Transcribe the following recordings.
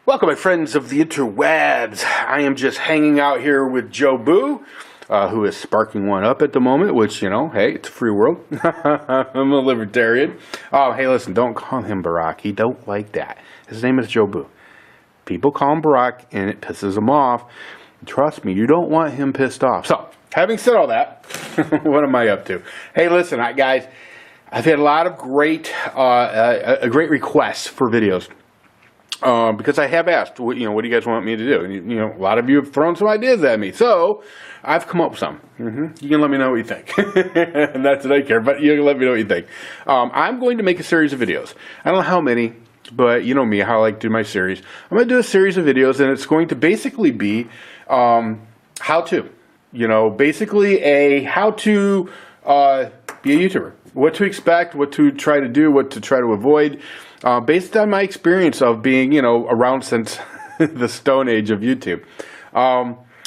Welcome, my friends of the interwebs. I am just hanging out here with Joe Boo, who is sparking one up at the moment, which, you know, hey, it's a free world. I'm a libertarian. Oh, hey, listen, don't call him Barack. He don't like that. His name is Joe Boo. People call him Barack, and it pisses him off. Trust me, you don't want him pissed off. So, having said all that, what am I up to? Hey, listen, guys, I've had a lot of great requests for videos. Because I have asked, what do you guys want me to do? And, a lot of you have thrown some ideas at me. So, I've come up with some. You can let me know what you think. And that's what I care, but you can let me know what you think. I'm going to make a series of videos. I don't know how many, but you know me, how I like to do my series. I'm going to do a series of videos, and it's going to basically be how to. Basically a how to be a YouTuber. What to expect, what to try to do, what to try to avoid. Based on my experience of being, around since the Stone Age of YouTube.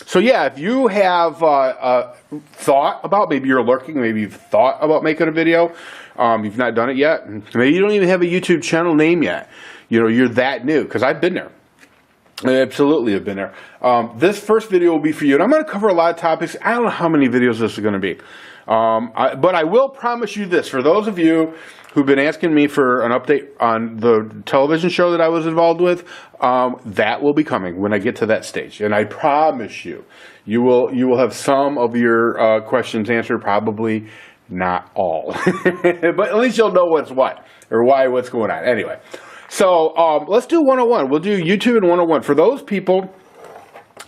So yeah, if you have thought about, maybe you're lurking, maybe you've thought about making a video, you've not done it yet, maybe you don't even have a YouTube channel name yet, you're that new, because I've been there. I absolutely have been there. This first video will be for you, and I'm going to cover a lot of topics. I don't know how many videos this is going to be. But I will promise you this, for those of you who've been asking me for an update on the television show that I was involved with, that will be coming when I get to that stage. And I promise you, you will have some of your questions answered, probably not all. But at least you'll know what's what, or what's going on. Anyway, so let's do 101. We'll do YouTube and 101. For those people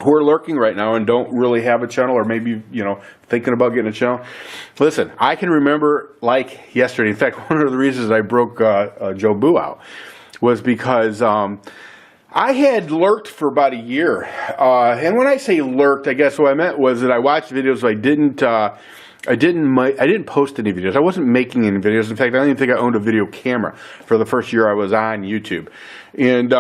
who are lurking right now and don't really have a channel, or maybe, thinking about getting a channel. Listen, I can remember like yesterday. In fact, one of the reasons I broke Joe Boo out was because I had lurked for about a year. And when I say lurked, I guess what I meant was that I watched videos. I didn't post any videos. I wasn't making any videos. In fact, I don't even think I owned a video camera for the first year I was on YouTube. And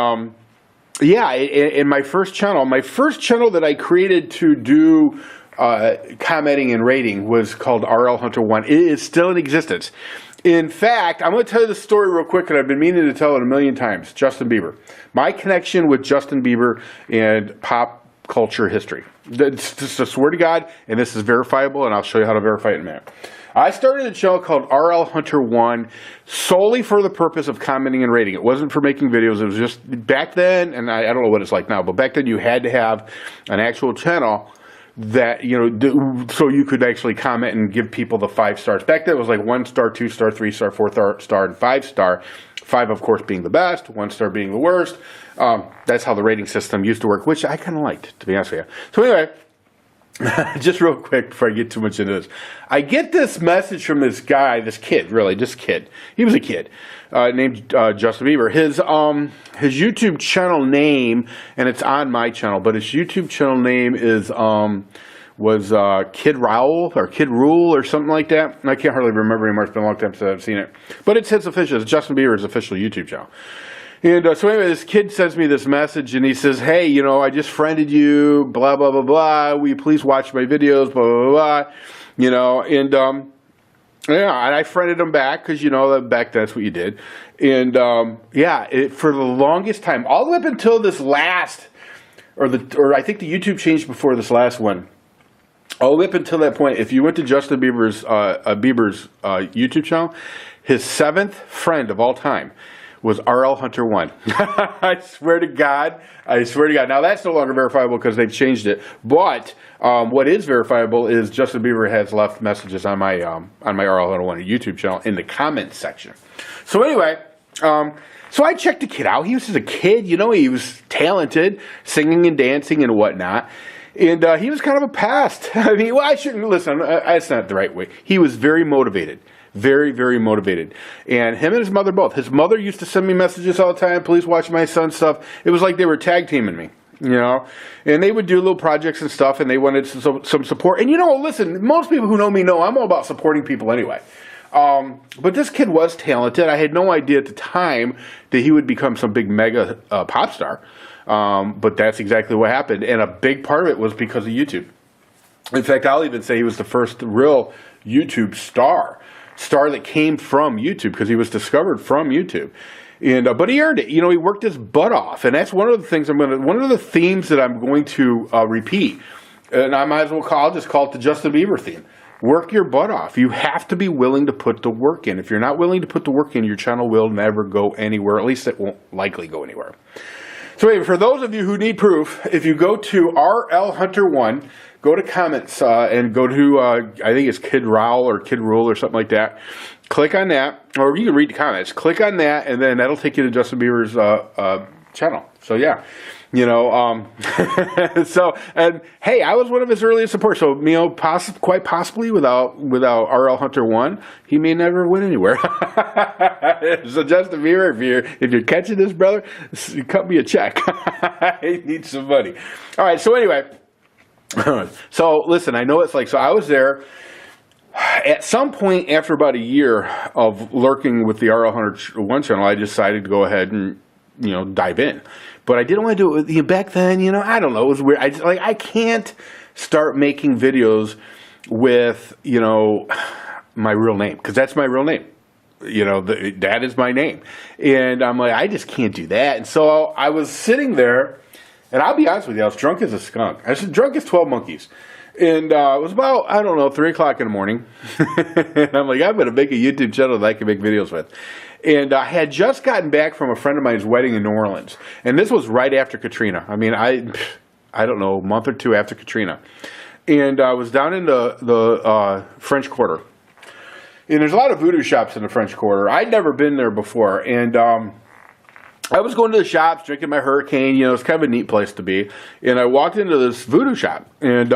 yeah, in my first channel that I created to do commenting and rating was called RL Hunter 1. It is still in existence. In fact, I'm going to tell you the story real quick, and I've been meaning to tell it a million times. Justin Bieber. My connection with Justin Bieber and pop culture history. It's just a swear to God, and this is verifiable, and I'll show you how to verify it in a minute. I started a channel called RL Hunter 1 solely for the purpose of commenting and rating. It wasn't for making videos. It was just back then, and I don't know what it's like now, but back then you had to have an actual channel that, so you could actually comment and give people the 5 stars. Back then it was like 1 star, 2 star, 3 star, 4 star, and 5 star. 5, of course, being the best, 1 star being the worst. That's how the rating system used to work, which I kind of liked, to be honest with you. So anyway, just real quick before I get too much into this. I get this message from this kid. He was a kid named Justin Bieber. His YouTube channel name, and it's on my channel, but his YouTube channel name was Kid Raoul or Kid Rule or something like that. I can't hardly remember anymore. It's been a long time since I've seen it. But it's his official. It's Justin Bieber's official YouTube channel. And so anyway, this kid sends me this message, and he says, hey, I just friended you, blah, blah, blah, blah. Will you please watch my videos, blah, blah, blah. And I friended him back because, back then that's what you did. And, for the longest time, all the way up until this last, or I think the YouTube changed before this last one. All the way up until that point, if you went to Justin Bieber's YouTube channel, his 7th friend of all time was RL Hunter 1. I swear to God. Now, that's no longer verifiable because they've changed it. But what is verifiable is Justin Bieber has left messages on my RL Hunter 1 YouTube channel in the comments section. So anyway, so I checked the kid out. He was just a kid. He was talented, singing and dancing and whatnot. And he was kind of a pest. I shouldn't listen. That's not the right way. He was very motivated. Very, very motivated. And him and his mother both. His mother used to send me messages all the time. Please watch my son's stuff. It was like they were tag teaming me, And they would do little projects and stuff, and they wanted some support. And listen, most people who know me know I'm all about supporting people anyway. But this kid was talented. I had no idea at the time that he would become some big mega pop star. But that's exactly what happened. And a big part of it was because of YouTube. In fact, I'll even say he was the first real YouTube star that came from YouTube, because he was discovered from YouTube. And but he earned it. You know, he worked his butt off, and that's one of the things one of the themes that I'm going to repeat. And I might as well just call it the Justin Bieber theme. Work your butt off. You have to be willing to put the work in. If you're not willing to put the work in, your channel will never go anywhere. At least it won't likely go anywhere. So anyway, for those of you who need proof, if you go to RL Hunter 1, go to comments and go to, I think it's Kid Rowell or Kid Rule or something like that. Click on that, or you can read the comments. Click on that, and then that'll take you to Justin Bieber's channel. So yeah, you know, so, and hey, I was one of his earliest supporters. So, you know, quite possibly without RL Hunter 1, he may never win anywhere. So Justin Bieber, if you're catching this, brother, cut me a check. I need some money. All right. So anyway, so listen, I know it's like, so I was there. At some point after about a year of lurking with the RL Hunter 1 channel, I decided to go ahead and, you know, dive in. But I didn't want to do it with you back then. You know, I don't know. It was weird. I can't start making videos with, you know, my real name, because that's my real name. You know, that is my name. And I'm like, I just can't do that. And so I was sitting there, and I'll be honest with you, I was drunk as a skunk. I was drunk as 12 monkeys. And it was about, I don't know, 3 o'clock in the morning. And I'm like, I'm going to make a YouTube channel that I can make videos with. And I had just gotten back from a friend of mine's wedding in New Orleans. And this was right after Katrina. I mean, I don't know, a month or two after Katrina. And I was down in the French Quarter. And there's a lot of voodoo shops in the French Quarter. I'd never been there before. And I was going to the shops, drinking my Hurricane. You know, it's kind of a neat place to be. And I walked into this voodoo shop. And,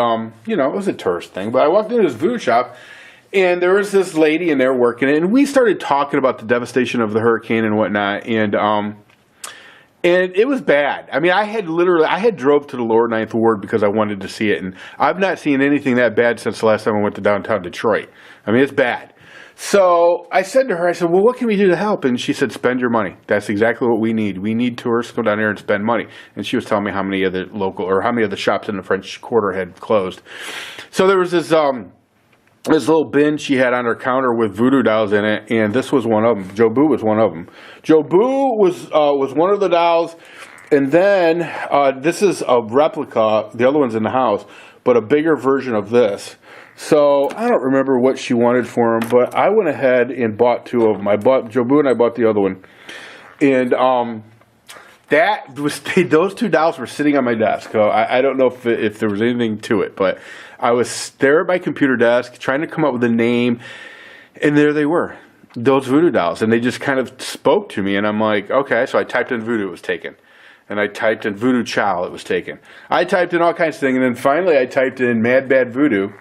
you know, it was a tourist thing. But I walked into this voodoo shop, and there was this lady in there working it. And we started talking about the devastation of the hurricane and whatnot. And it was bad. I mean, I had drove to the lower Ninth Ward because I wanted to see it. And I've not seen anything that bad since the last time I went to downtown Detroit. I mean, it's bad. So I said to her, I said, well, what can we do to help? And she said, spend your money. That's exactly what we need. We need tourists to go down here and spend money. And she was telling me how many of the shops in the French Quarter had closed. So there was this little bin she had on her counter with voodoo dolls in it, and this was one of them. Joe Boo was one of them. Joe Boo was one of the dolls, and then this is a replica. The other one's in the house, but a bigger version of this. So I don't remember what she wanted for him, but I went ahead and bought 2 of them. I bought Joe Boo and I bought the other one, and those 2 dolls were sitting on my desk. So I don't know if there was anything to it, but I was there at my computer desk trying to come up with a name, and there they were, those voodoo dolls, and they just kind of spoke to me, and I'm like, okay. So I typed in voodoo, it was taken. And I typed in voodoo chow, it was taken. I typed in all kinds of things, and then finally I typed in Mad Bad Voodoo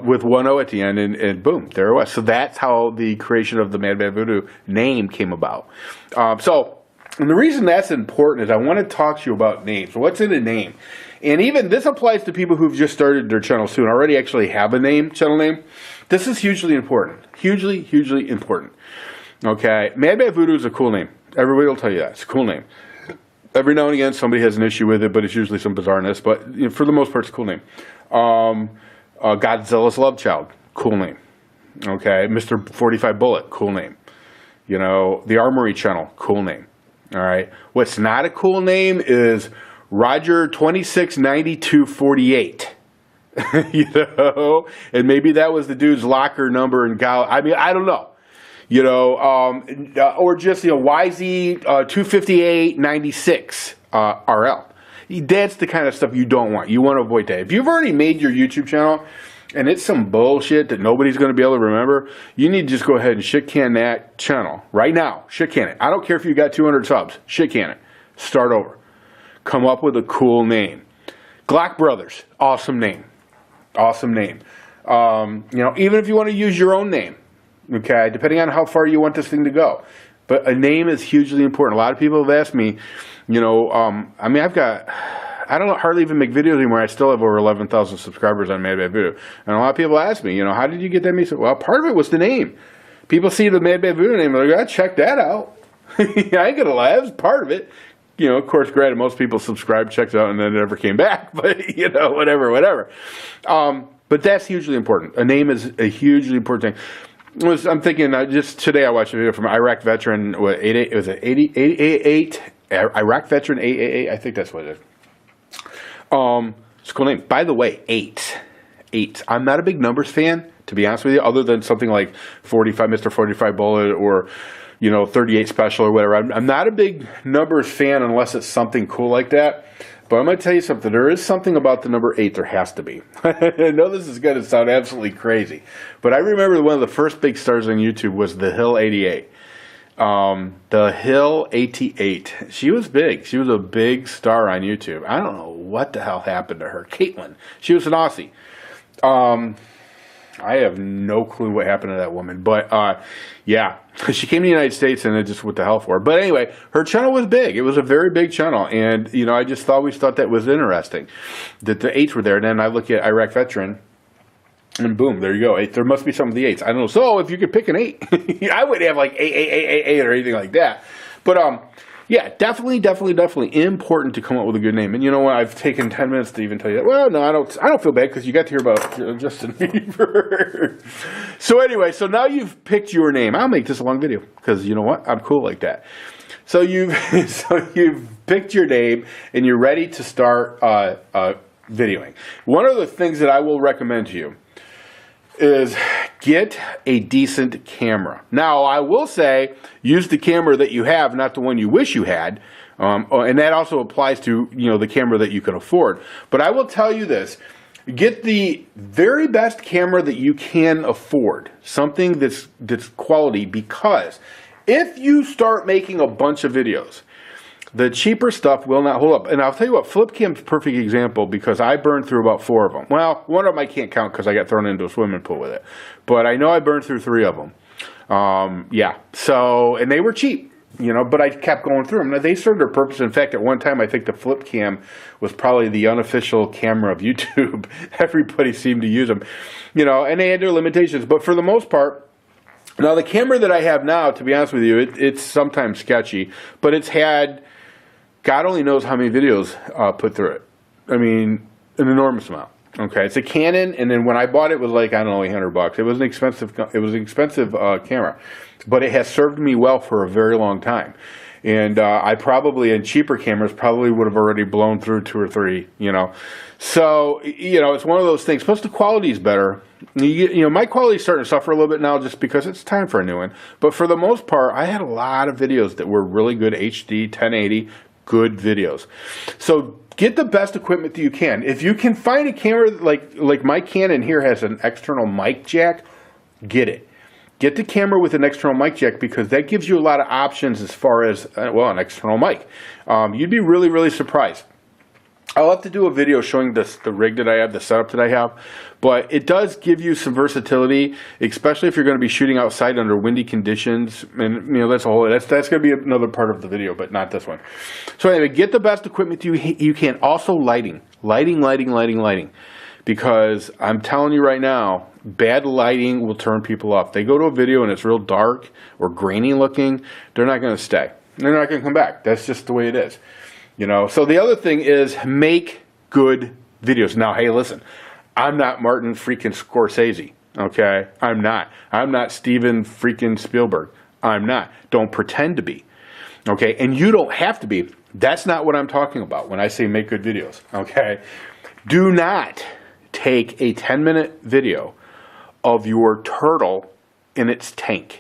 with 1 O at the end, and boom, there it was. So that's how the creation of the Mad Bad Voodoo name came about. And the reason that's important is I want to talk to you about names. What's in a name? And even this applies to people who've just started their channels too and already actually have a channel name. This is hugely important. Hugely, hugely important. Okay? Mad Bad Voodoo is a cool name. Everybody will tell you that. It's a cool name. Every now and again, somebody has an issue with it, but it's usually some bizarreness. But you know, for the most part, it's a cool name. Godzilla's Love Child. Cool name. Okay? Mr. 45 Bullet. Cool name. You know, the Armory Channel. Cool name. All right. What's not a cool name is Roger 269248. You know, and maybe that was the dude's locker number in Gal. I mean, I don't know. You know, or just, you know, YZ 25896 RL. That's the kind of stuff you don't want. You want to avoid that. If you've already made your YouTube channel and it's some bullshit that nobody's going to be able to remember, you need to just go ahead and shit can that channel right now. Shit can it. I don't care if you got 200 subs. Shit can it. Start over. Come up with a cool name. Glock Brothers. Awesome name. Awesome name. You know, even if you want to use your own name, okay, depending on how far you want this thing to go. But a name is hugely important. A lot of people have asked me, you know, I mean, I don't hardly even make videos anymore. I still have over 11,000 subscribers on Mad Bad Voodoo. And a lot of people ask me, you know, how did you get that name? Well, part of it was the name. People see the Mad Bad Voodoo name, they're like, check that out. I ain't going to lie, that's part of it. You know, of course, granted, most people subscribe, checked it out, and then never came back. But, you know, whatever. But that's hugely important. A name is a hugely important thing. I'm thinking just today I watched a video from Iraq veteran. What 88? It was an 88 Iraq veteran 888. I think that's what it is. It's a cool name. By the way, 8. I'm not a big numbers fan, to be honest with you, other than something like 45, Mr. 45 Bullet, or 38 Special or whatever. I'm not a big numbers fan unless it's something cool like that. But I'm going to tell you something. There is something about the number 8 there has to be. I know this is going to sound absolutely crazy, but I remember one of the first big stars on YouTube was The Hill 88. The Hill 88. She was big. She was a big star on YouTube. I don't know what the hell happened to her. Caitlin. She was an Aussie. I have no clue what happened to that woman. But, yeah. She came to the United States and it just what the hell for. But anyway, her channel was big. It was a very big channel. And, I just always thought that was interesting. That the 8s were there. And then I look at Iraq Veteran. And boom, there you go. 8. There must be some of the 8s. I don't know. So if you could pick an 8, I would have like 8 or anything like that. But, yeah, definitely important to come up with a good name. And you know what? I've taken 10 minutes to even tell you that. Well, no, I don't feel bad because you got to hear about Justin Bieber. So anyway, so now you've picked your name. I'll make this a long video because you know what? I'm cool like that. So you've picked your name and you're ready to start videoing. One of the things that I will recommend to you is get a decent camera. Now, I will say, use the camera that you have, not the one you wish you had. And that also applies to, the camera that you can afford. But I will tell you this, get the very best camera that you can afford. Something that's quality, because if you start making a bunch of videos, the cheaper stuff will not hold up. And I'll tell you what, Flipcam's a perfect example because I burned through about 4 of them. Well, one of them I can't count because I got thrown into a swimming pool with it. But I know I burned through 3 of them. Yeah. So, and they were cheap, but I kept going through them. Now, they served their purpose. In fact, at one time, I think the Flipcam was probably the unofficial camera of YouTube. Everybody seemed to use them, and they had their limitations. But for the most part, now the camera that I have now, to be honest with you, it's sometimes sketchy, but it's had, God only knows how many videos put through it. I mean, an enormous amount. Okay, it's a Canon, and then when I bought it, it was like, I don't know, $800. It was an expensive camera, but it has served me well for a very long time. And I probably, in cheaper cameras, probably would have already blown through 2 or 3. So it's one of those things. Plus, the quality is better. My quality is starting to suffer a little bit now, just because it's time for a new one. But for the most part, I had a lot of videos that were really good HD 1080. Good videos. So get the best equipment that you can. If you can find a camera like my Canon here has an external mic jack, get it. Get the camera with an external mic jack because that gives you a lot of options as far as, an external mic. You'd be really, really surprised. I'll have to do a video showing the rig that I have, the setup that I have, but it does give you some versatility, especially if you're going to be shooting outside under windy conditions, and that's going to be another part of the video, but not this one. So anyway, get the best equipment you can. Also lighting, because I'm telling you right now, bad lighting will turn people off. They go to a video and it's real dark or grainy looking, they're not going to stay. They're not going to come back. That's just the way it is. So the other thing is make good videos. Now, hey, listen, I'm not Martin freaking Scorsese, okay? I'm not Steven freaking Spielberg. I'm not. Don't pretend to be, okay? And you don't have to be. That's not what I'm talking about when I say make good videos, okay? Do not take a 10-minute video of your turtle in its tank.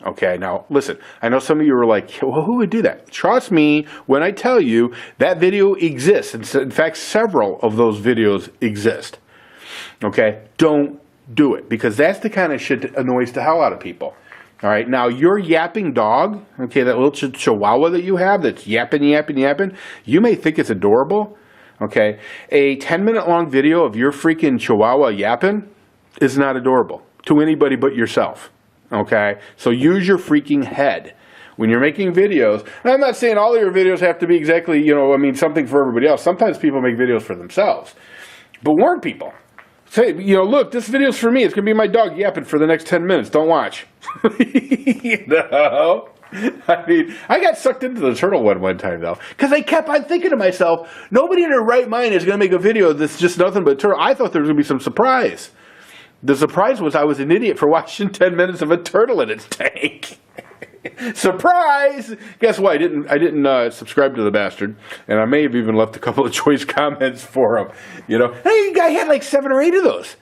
Okay, now listen, I know some of you are like, well, who would do that? Trust me when I tell you that video exists. In fact, several of those videos exist. Okay, don't do it because that's the kind of shit that annoys the hell out of people. All right, now your yapping dog, okay, that little chihuahua that you have that's yapping, you may think it's adorable. Okay, a 10-minute long video of your freaking chihuahua yapping is not adorable to anybody but yourself. Okay, so use your freaking head when you're making videos. And I'm not saying all of your videos have to be exactly, something for everybody else. Sometimes people make videos for themselves. But warn people. Say, look, this video's for me. It's going to be my dog yapping for the next 10 minutes. Don't watch. I got sucked into the turtle one time, though. Because I kept on thinking to myself, nobody in their right mind is going to make a video that's just nothing but turtle. I thought there was going to be some surprise. The surprise was I was an idiot for watching 10 minutes of a turtle in its tank. Surprise! Guess what? I didn't subscribe to the bastard, and I may have even left a couple of choice comments for him. You know, hey, the guy had like 7 or 8 of those.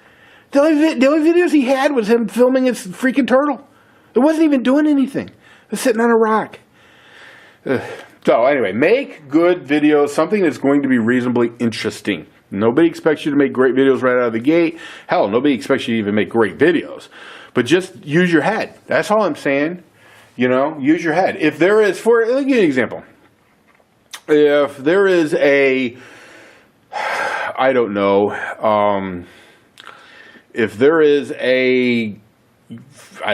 The only videos he had was him filming his freaking turtle. It wasn't even doing anything. It was sitting on a rock. So anyway, make good videos, something that's going to be reasonably interesting. Nobody expects you to make great videos right out of the gate. Hell, nobody expects you to even make great videos. But just use your head. That's all I'm saying. You know, use your head. If there is, let me give you an example. If there is I don't know, if there is I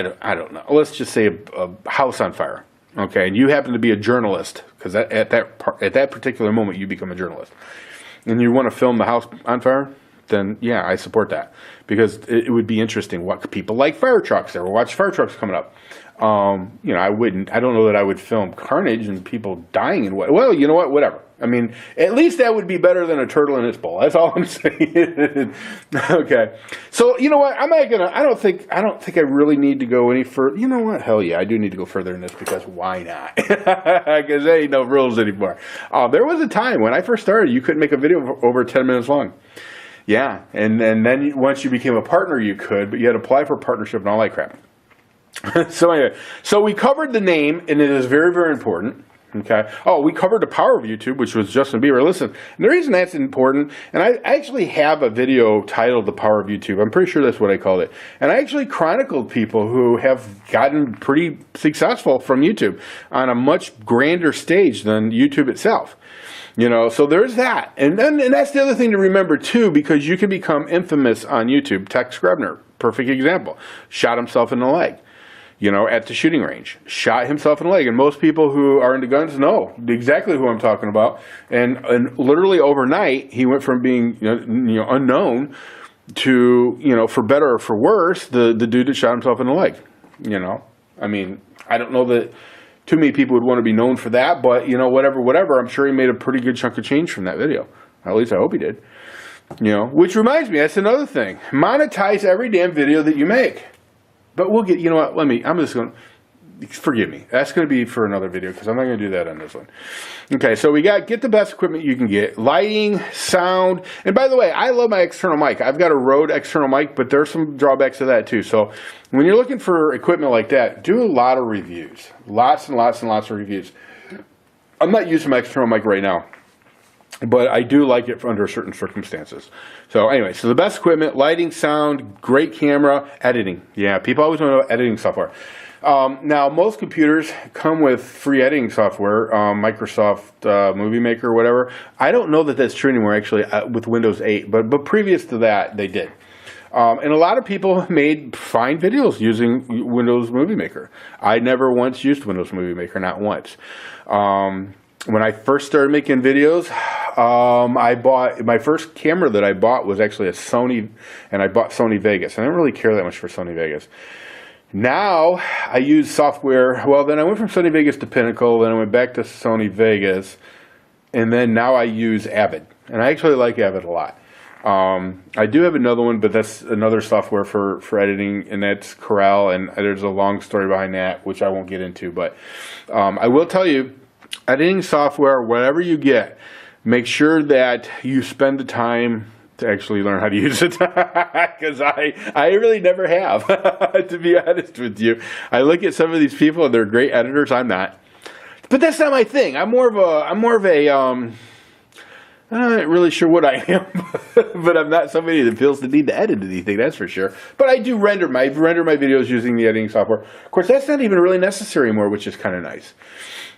don't know, let's just say a house on fire, okay, and you happen to be a journalist, because at that particular moment you become a journalist, and you want to film the house on fire, then yeah, I support that, because it would be interesting. What people like fire trucks, they will watch fire trucks coming up. You know, I don't know that I would film carnage and people dying and what. Well, you know what? Whatever. I mean, at least that would be better than a turtle in its bowl. That's all I'm saying. Okay. So you know what? I don't think I really need to go any further. You know what? Hell yeah, I do need to go further in this, because why not? Because there ain't no rules anymore. There was a time when I first started, you couldn't make a video over 10 minutes long. Yeah, and then once you became a partner, you could, but you had to apply for a partnership and all that crap. So anyway, so we covered the name, and it is very, very important. Okay. Oh, we covered the power of YouTube, which was Justin Bieber. Listen, and the reason that's important, and I actually have a video titled "The Power of YouTube." I'm pretty sure that's what I called it. And I actually chronicled people who have gotten pretty successful from YouTube on a much grander stage than YouTube itself. You know, so there's that. And that's the other thing to remember, too, because you can become infamous on YouTube. Tex Grebner, perfect example, shot himself in the leg. You know, at the shooting range, shot himself in the leg. And most people who are into guns know exactly who I'm talking about. And literally overnight, he went from being unknown to, you know, for better or for worse, the dude that shot himself in the leg. You know, I mean, I don't know that too many people would want to be known for that, but you know, whatever. I'm sure he made a pretty good chunk of change from that video. At least I hope he did. You know, which reminds me, that's another thing. Monetize every damn video that you make. But we'll get, you know what, I'm just going to, forgive me. That's going to be for another video, because I'm not going to do that on this one. Okay, so we got, get the best equipment you can get. Lighting, sound, and by the way, I love my external mic. I've got a Rode external mic, but there's some drawbacks to that too. So when you're looking for equipment like that, do a lot of reviews. Lots and lots and lots of reviews. I'm not using my external mic right now, but I do like it under certain circumstances. So anyway, so the best equipment, lighting, sound, great camera, editing. Yeah, people always want to know editing software. Now, most computers come with free editing software, Microsoft Movie Maker, whatever. I don't know that that's true anymore, actually, with Windows 8, but previous to that, they did. And a lot of people made fine videos using Windows Movie Maker. I never once used Windows Movie Maker, not once. When I first started making videos, I bought, my first camera that I bought was actually a Sony, and I bought Sony Vegas. I didn't really care that much for Sony Vegas. Now, I use software, well, then I went from Sony Vegas to Pinnacle, then I went back to Sony Vegas, and then now I use Avid. And I actually like Avid a lot. I do have another one, but that's another software for editing, and that's Corel, and there's a long story behind that, which I won't get into. But I will tell you, editing software, whatever you get, make sure that you spend the time to actually learn how to use it, because I really never have, to be honest with you. I look at some of these people, and they're great editors. I'm not, but that's not my thing. I'm more of a I'm not really sure what I am, but I'm not somebody that feels the need to edit anything, that's for sure. But I do render my videos using the editing software. Of course, that's not even really necessary anymore, which is kind of nice.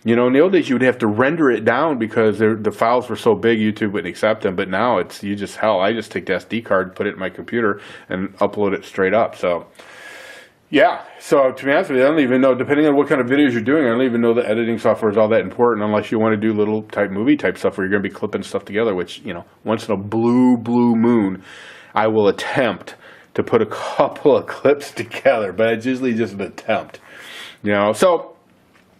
You know, in the old days, you would have to render it down because the files were so big, YouTube wouldn't accept them. But now I just take the SD card, put it in my computer, and upload it straight up. So, yeah. So, to be honest with you, I don't even know, depending on what kind of videos you're doing, I don't even know that editing software is all that important unless you want to do little movie type stuff where you're going to be clipping stuff together, which, you know, once in a blue moon, I will attempt to put a couple of clips together. But it's usually just an attempt, you know. So,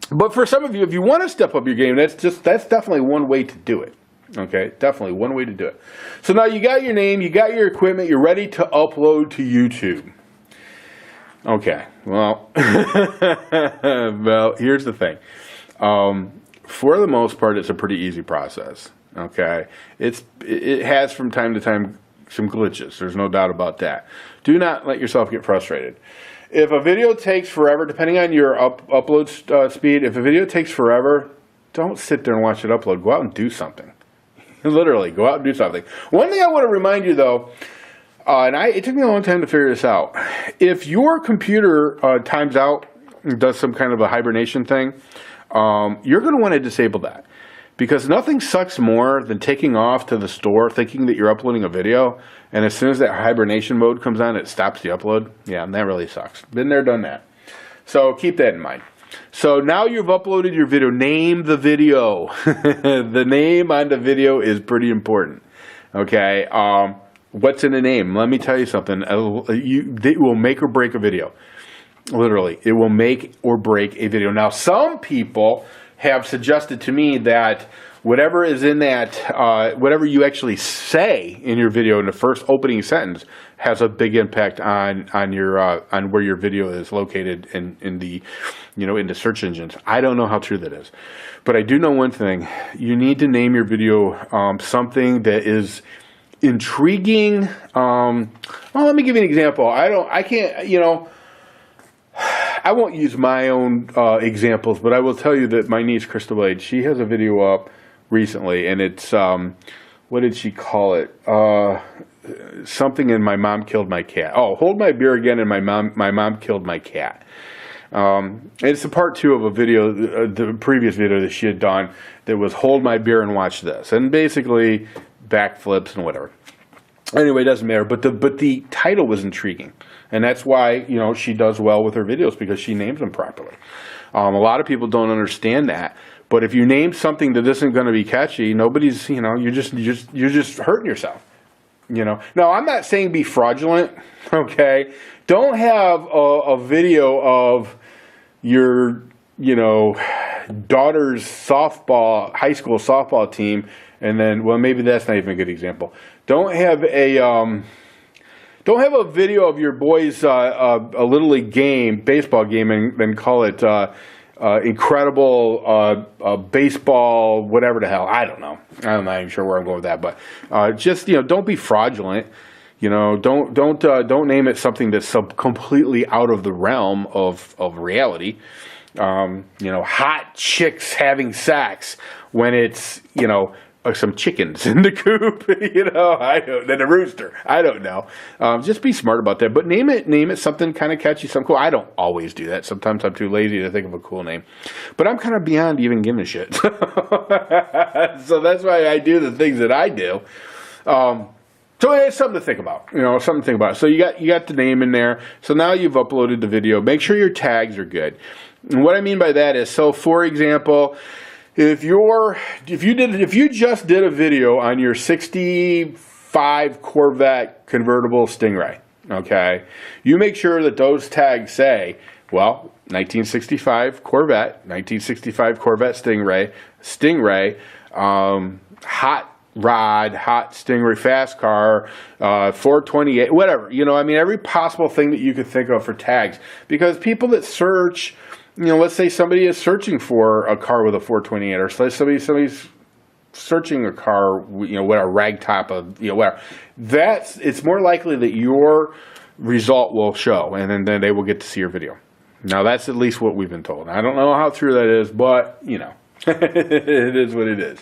but for some of you, if you want to step up your game, that's definitely one way to do it. Okay, definitely one way to do it. So now you got your name, you got your equipment, you're ready to upload to YouTube. Okay, well, well, here's the thing. For the most part, it's a pretty easy process. Okay, it has from time to time some glitches. There's no doubt about that. Do not let yourself get frustrated. If a video takes forever, depending on your upload speed, if a video takes forever, don't sit there and watch it upload. Go out and do something. Literally, go out and do something. One thing I want to remind you, though, it took me a long time to figure this out. If your computer times out, does some kind of a hibernation thing, you're going to want to disable that. Because nothing sucks more than taking off to the store thinking that you're uploading a video, and as soon as that hibernation mode comes on, it stops the upload. Yeah, and that really sucks. Been there, done that. So keep that in mind. So now you've uploaded your video. Name the video. The name on the video is pretty important. Okay. What's in the name? Let me tell you something. It will make or break a video. Literally, it will make or break a video. Now, some people have suggested to me that whatever is in that, whatever you actually say in your video in the first opening sentence has a big impact on your on where your video is located in the, in the search engines. I don't know how true that is, but I do know one thing: you need to name your video something that is intriguing. Well, let me give you an example. I won't use my own examples, but I will tell you that my niece, Crystal Blade, she has a video up recently, and it's, what did she call it? Something in My Mom Killed My Cat. Oh, Hold My Beer Again, and My Mom Killed My Cat. It's a part 2 of a video, the previous video that she had done, that was Hold My Beer and Watch This. And basically, backflips and whatever. Anyway, it doesn't matter, but the title was intriguing. And that's why, she does well with her videos, because she names them properly. A lot of people don't understand that. But if you name something that isn't going to be catchy, nobody's, you're just hurting yourself. Now, I'm not saying be fraudulent, okay? Don't have a video of your, daughter's high school softball team, and then, well, maybe that's not even a good example. Don't have a video of your boys' a Little League game, baseball game, and then call it incredible baseball, whatever the hell. I don't know. I'm not even sure where I'm going with that, but just don't be fraudulent. Don't name it something that's completely out of the realm of reality. Hot chicks having sex when it's some chickens in the coop, then a rooster. I don't know. Just be smart about that. But name it something kind of catchy, something cool. I don't always do that. Sometimes I'm too lazy to think of a cool name. But I'm kind of beyond even giving a shit. So that's why I do the things that I do. So it's something to think about. Something to think about. So you got the name in there. So now you've uploaded the video. Make sure your tags are good. And what I mean by that is, so for example, if you just did a video on your 65 Corvette convertible Stingray, okay, you make sure that those tags say, well, 1965 Corvette, 1965 Corvette Stingray, hot rod, hot Stingray fast car, 428, whatever. Every possible thing that you could think of for tags, because people that search. Let's say somebody is searching for a car with a 428, or somebody's searching a car, with a rag top of, whatever. It's more likely that your result will show, and then they will get to see your video. Now, that's at least what we've been told. I don't know how true that is, but, it is what it is.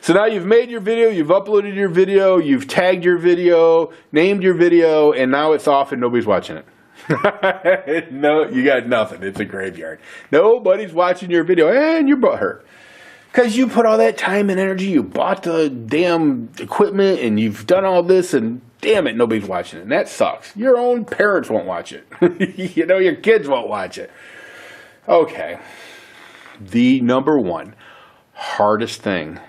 So now you've made your video, you've uploaded your video, you've tagged your video, named your video, and now it's off and nobody's watching it. No, you got nothing. It's a graveyard. Nobody's watching your video, and your butt hurt. Because you put all that time and energy, you bought the damn equipment, and you've done all this, and damn it, nobody's watching it. And that sucks. Your own parents won't watch it. Your kids won't watch it. Okay. The number one hardest thing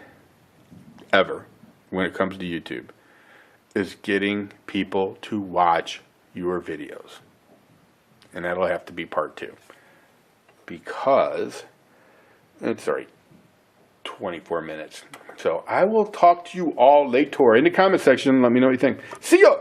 ever when it comes to YouTube is getting people to watch your videos. And that'll have to be part 2. Because, 24 minutes. So I will talk to you all later in the comment section. Let me know what you think. See ya!